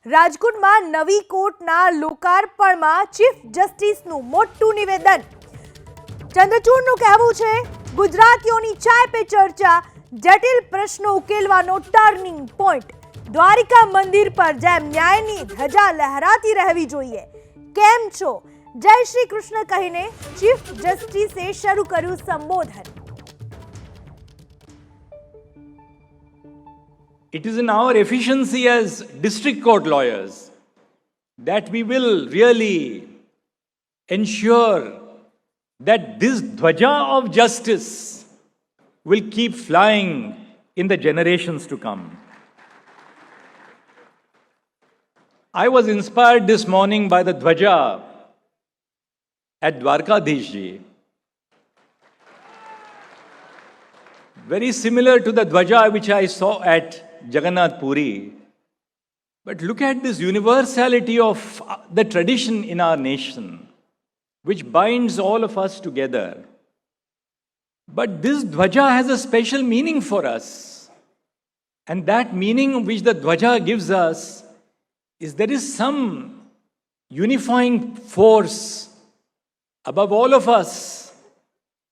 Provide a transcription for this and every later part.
રાજકોટમાં નવી કોર્ટના લોકાર્પણમાં ચીફ જસ્ટિસનું મોટું નિવેદન। ચંદ્રચૂડનું કહેવું છે ગુજરાતીઓની ચાય પે ચર્ચા જટિલ પ્રશ્નો ઉકેલવાનો ટર્નિંગ પોઈન્ટ। દ્વારિકા મંદિર પર જેમ ન્યાયની ધજા લહેરાતી રહેવી જોઈએ। કેમ છો? જય શ્રી કૃષ્ણ કહીને ચીફ જસ્ટિસે શરૂ કર્યું સંબોધન। It is in our efficiency as district court lawyers that we will really ensure that this dhwaja of justice will keep flying in the generations to come. I was inspired this morning by the dhwaja at Dwarkadhish ji. Very similar to the dhwaja which I saw at Jagannath Puri. But look at this universality of the tradition in our nation, which binds all of us together. But this dhwaja has a special meaning for us. And that meaning which the dhwaja gives us is there is some unifying force above all of us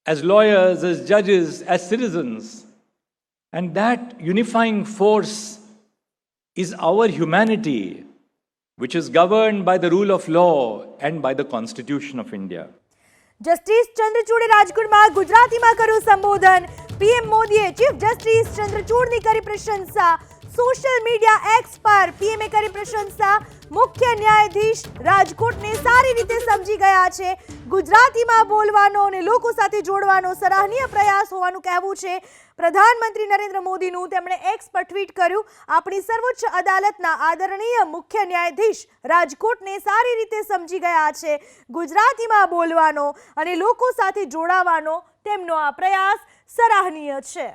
as lawyers, as judges, as citizens. And that unifying force is our humanity, which is governed by the rule of law and by the Constitution of India. Justice ચંદ્રચૂડે રાજકોટમાં ગુજરાતીમાં કર્યું સંબોધન। PM મોદીએ chief justice ચંદ્રચૂડની કરી પ્રશંસા। Social media x પર પીએમએ કરી પ્રશંસા। મુખ્ય ન્યાયાધીશ રાજકોટને સારી રીતે સમજી ગયા છે। ગુજરાતીમાં બોલવાનો અને લોકો સાથે જોડવાનો સરાહનીય પ્રયાસ હોવાનું કહેવું છે। પ્રધાનમંત્રી નરેન્દ્ર મોદીનું તેમણે એક્સ પર ટ્વીટ કર્યું। આપણી સર્વોચ્ચ અદાલતના આદરણીય મુખ્ય ન્યાયાધીશ રાજકોટને સારી રીતે સમજી ગયા છે। ગુજરાતીમાં બોલવાનો અને લોકો સાથે જોડાવાનો તેમનો આ પ્રયાસ સરાહનીય છે।